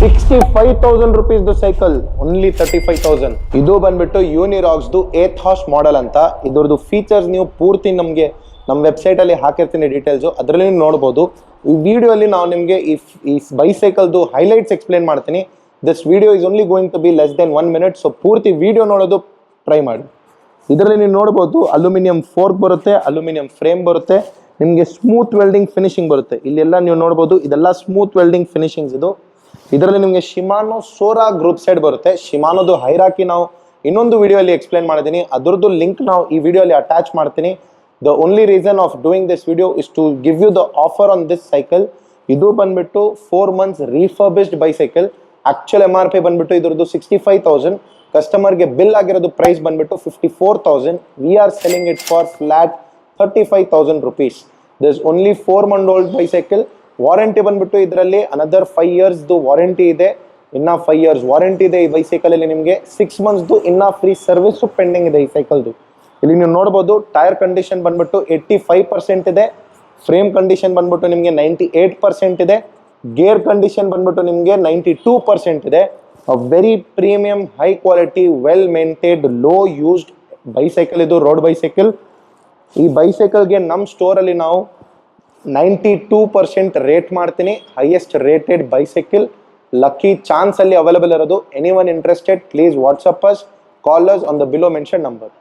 65,000 rupees cycle, only 35,000. ಇದು ಬಂದ್ಬಿಟ್ಟು ಯೂನಿರಾಕ್ಸ್ದು 8th horse model ಅಂತ. ಇದ್ರದ್ದು ಫೀಚರ್ಸ್ ನೀವು ಪೂರ್ತಿ ನಮಗೆ ನಮ್ಮ ವೆಬ್ಸೈಟ್ ಅಲ್ಲಿ ಹಾಕಿರ್ತೀನಿ ಡೀಟೇಲ್ಸ್, ಅದರಲ್ಲಿ ನೋಡ್ಬೋದು. ಈ ವಿಡಿಯೋಲಿ ನಾವು ನಿಮಗೆ ಈ ಬೈಸೈಕಲ್ದು ಹೈಲೈಟ್ಸ್ ಎಕ್ಸ್ಪ್ಲೇನ್ ಮಾಡ್ತೀನಿ. This video is only going to be less than 1 minute, so ಪೂರ್ತಿ ವಿಡಿಯೋ ನೋಡೋದು ಟ್ರೈ ಮಾಡಿ. ಇದರಲ್ಲಿ ನೀವು ನೋಡ್ಬೋದು ಅಲ್ಯೂಮಿನಿಯಂ ಫೋರ್ಕ್ ಬರುತ್ತೆ, ಅಲ್ಯೂಮಿನಿಯಂ ಫ್ರೇಮ್ ಬರುತ್ತೆ, ನಿಮಗೆ ಸ್ಮೂತ್ ವೆಲ್ಡಿಂಗ್ ಫಿನಿಶಿಂಗ್ ಬರುತ್ತೆ. ಇಲ್ಲೆಲ್ಲ ನೀವು ನೋಡ್ಬೋದು, ಇದೆಲ್ಲ ಸ್ಮೂತ್ ವೆಲ್ಡಿಂಗ್ ಫಿನಿಶಿಂಗ್ಸ್ ಇದು. ಇದರಲ್ಲಿ ನಿಮಗೆ ಶಿಮಾನೋ ಸೋರಾ ಗ್ರೂಪ್ ಸೈಡ್ ಬರುತ್ತೆ. ಶಿಮಾನೋದು ಹೈರಾಕಿ ನಾವು ಇನ್ನೊಂದು ವಿಡಿಯೋಲಿ ಎಕ್ಸ್ಪ್ಲೇನ್ ಮಾಡಿದ್ದೀನಿ, ಅದರದ್ದು ಲಿಂಕ್ ನಾವು ಈ ವಿಡಿಯೋಲಿ ಅಟ್ಯಾಚ್ ಮಾಡ್ತೀನಿ. The only reason of doing this video is to give you the offer on this cycle. ಇದು ಬಂದ್ಬಿಟ್ಟು 4 months refurbished bicycle. Actual MRP ಬಂದ್ಬಿಟ್ಟು ಇದ್ರದ್ದು 65,000. ಕಸ್ಟಮರ್ಗೆ ಬಿಲ್ ಆಗಿರೋದು ಪ್ರೈಸ್ ಬಂದ್ಬಿಟ್ಟು 54,000. We are selling it for flat 35,000 rupees. This only 4 month old bicycle. Warranty ಬಂದ್ಬಿಟ್ಟು ಇದರಲ್ಲಿ another 5 years warranty ಇದೆ. ಇನ್ನ 5 years ವಾರಂಟಿ ಇದೆ ಈ ಬೈಸೈಕಲ್ ಅಲ್ಲಿ. ನಿಮಗೆ 6 months ಇನ್ನ ಫ್ರೀ ಸರ್ವಿಸ್ ಪೆಂಡಿಂಗ್ ಇದೆ ಈ ಸೈಕಲ್ದು. ಇಲ್ಲಿ ನೀವು ನೋಡ್ಬೋದು ಟೈರ್ ಕಂಡೀಷನ್ ಬಂದ್ಬಿಟ್ಟು 85% ಇದೆ. ಫ್ರೇಮ್ ಕಂಡೀಷನ್ ಬಂದ್ಬಿಟ್ಟು ನಿಮಗೆ 98% ಇದೆ. ಗೇರ್ ಕಂಡೀಷನ್ ಬಂದ್ಬಿಟ್ಟು ನಿಮಗೆ 92% ಇದೆ. Very premium, high quality, well maintained, low used bicycle ಇದು, ರೋಡ್ ಬೈಸೈಕಲ್. ಈ ಬೈಸೈಕಲ್ಗೆ ನಮ್ಮ ಸ್ಟೋರಲ್ಲಿ ನಾವು 92% ರೇಟ್ ಮಾಡ್ತೀನಿ. Highest rated bicycle lucky chance ಅಲ್ಲಿ ಅವೈಲೇಬಲ್ ಇರೋದು. Any one interested please WhatsApp us, call us on the below mention number.